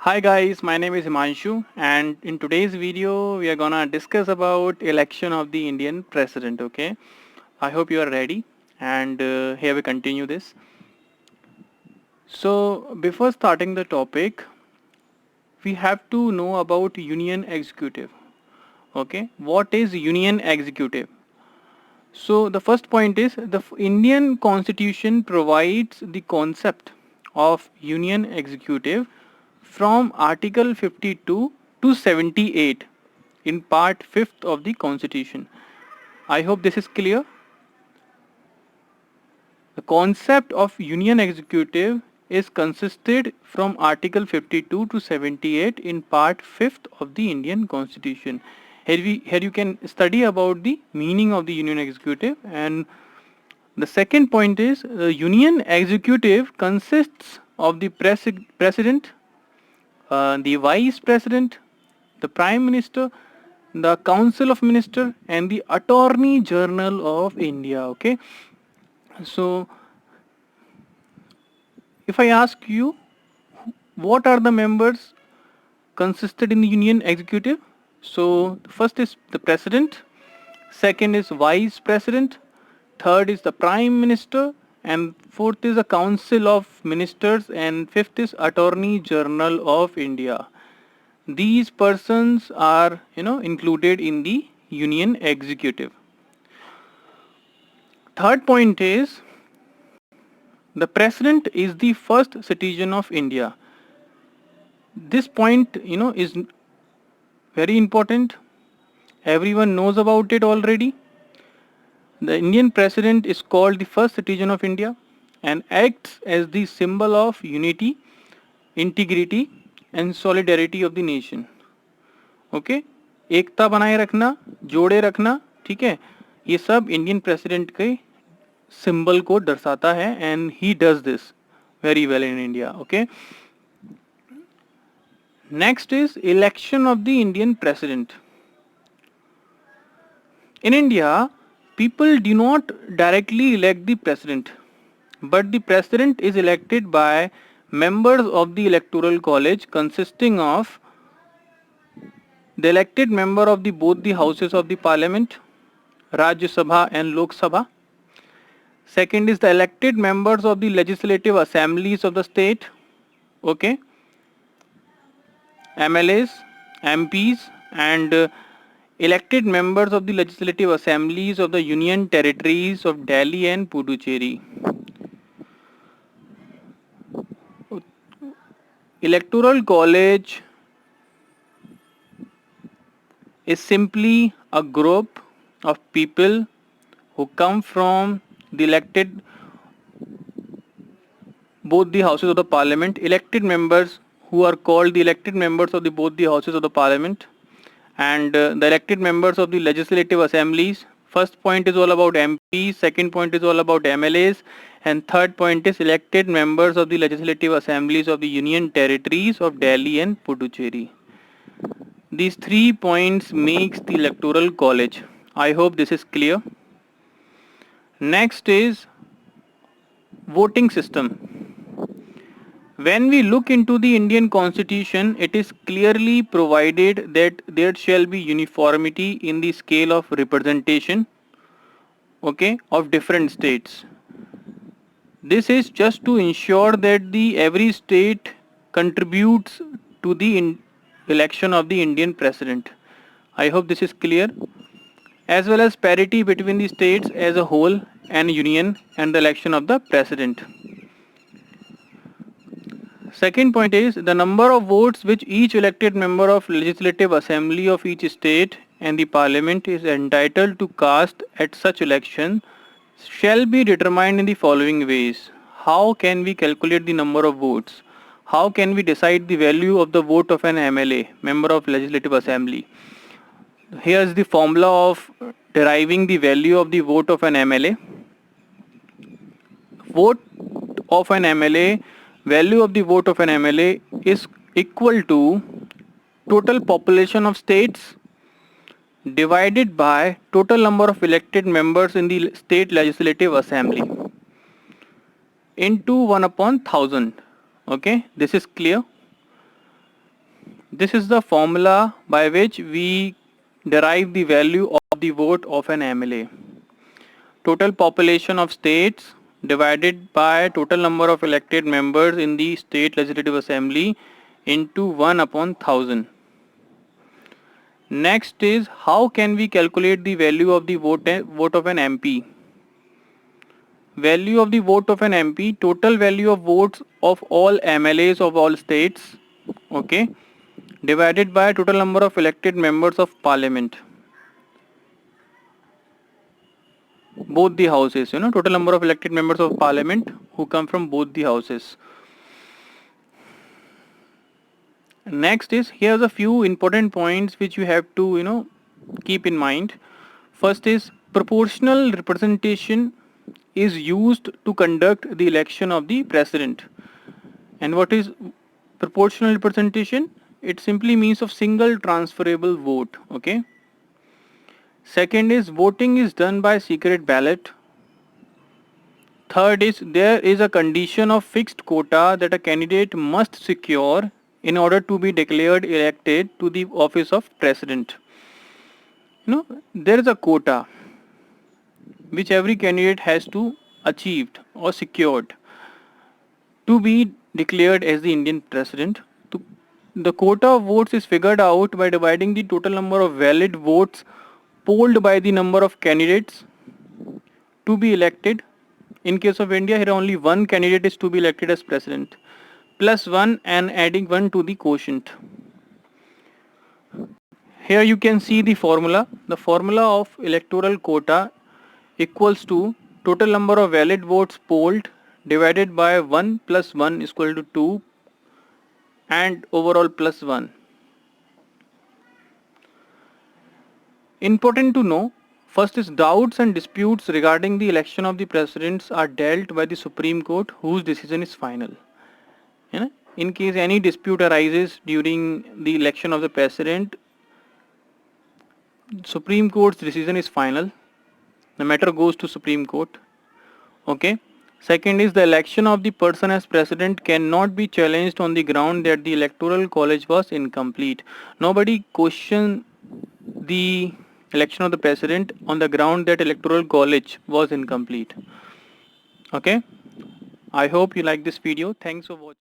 Hi guys, my name is Himanshu and in today's video we are gonna discuss about election of the Indian president, okay? I hope you are ready and here we continue this. So before starting the topic, we have to know about Union Executive, okay? What is Union Executive? So the first point is the Indian Constitution provides the concept of Union Executive from Article 52 to 78 in Part 5th of the Constitution. I hope this is clear. The concept of Union Executive is consisted from Article 52 to 78 in Part 5th of the Indian Constitution. Here you can study about the meaning of the Union Executive, and the second point is the Union Executive consists of the President, the Vice President, the Prime Minister, the Council of Ministers, and the Attorney General of India. Okay, so if I ask you, what are the members consisted in the Union Executive? So first is the President, second is Vice President, third is the Prime Minister, and fourth is the Council of Ministers, and fifth is Attorney General of India. These persons are included in the Union Executive. Third point is the President is the first citizen of India. This point is very important. Everyone knows about it already. The Indian President is called the first citizen of India and acts as the symbol of unity, integrity and solidarity of the nation. Okay एकता बनाए रखना, जोड़े रखना, ठीक है, ये सब Indian president के सिंबल को दर्शाता है and he does this very well in India. Okay, next is election of the Indian president. In India, people do not directly elect the president, but the president is elected by members of the electoral college consisting of the elected member of both the houses of the parliament, Rajya Sabha and Lok Sabha. Second is the elected members of the legislative assemblies of the state, okay, MLAs, MPs, and elected members of the legislative assemblies of the union territories of Delhi and Puducherry. Electoral college is simply a group of people who come from the elected both the houses of the parliament, elected members who are called the elected members of both the houses of the parliament, and the elected members of the legislative assemblies. First point is all about MPs, second point is all about MLAs, and third point is elected members of the legislative assemblies of the union territories of Delhi and Puducherry. These 3 points makes the electoral college. I hope this is clear. Next is voting system. When we look into the Indian Constitution, it is clearly provided that there shall be uniformity in the scale of representation, okay, of different states. This is just to ensure that every state contributes to the election of the Indian president. I hope this is clear. As well as parity between the states as a whole and union and the election of the president. Second point is the number of votes which each elected member of legislative assembly of each state and the parliament is entitled to cast at such election shall be determined in the following ways. How can we calculate the number of votes? How can we decide the value of the vote of an MLA, member of legislative assembly? Here is the formula of deriving the value of the vote of an MLA. Vote of an MLA, value of the vote of an MLA is equal to total population of states divided by total number of elected members in the state legislative assembly into 1/1000. Okay, this is clear. This is the formula by which we derive the value of the vote of an MLA. Total population of states divided by total number of elected members in the state legislative assembly into 1 upon 1000. Next is, how can we calculate the value of the vote of an MP? Value of the vote of an MP, total value of votes of all MLAs of all states, okay, divided by total number of elected members of parliament, both the houses, total number of elected members of parliament who come from both the houses. Next is, here's a few important points which you have to keep in mind. First is, proportional representation is used to conduct the election of the president. And what is proportional representation? It simply means of single transferable vote. Okay. Second is, voting is done by secret ballot. Third is, there is a condition of fixed quota that a candidate must secure in order to be declared elected to the office of president. There is a quota which every candidate has to achieved or secured to be declared as the Indian president. The quota of votes is figured out by dividing the total number of valid votes polled by the number of candidates to be elected. In case of India, here only one candidate is to be elected as president, plus 1 and adding 1 to the quotient. Here you can see the formula. The formula of electoral quota equals to total number of valid votes polled divided by 1 plus 1 is equal to 2 and overall plus 1. Important to know, first is, doubts and disputes regarding the election of the presidents are dealt by the Supreme Court, whose decision is final. In case any dispute arises during the election of the president, Supreme Court's decision is final. The matter goes to Supreme Court. Okay. Second is, the election of the person as president cannot be challenged on the ground that the electoral college was incomplete. Nobody questioned the election of the president on the ground that electoral college was incomplete. Okay. I hope you like this video. Thanks for watching.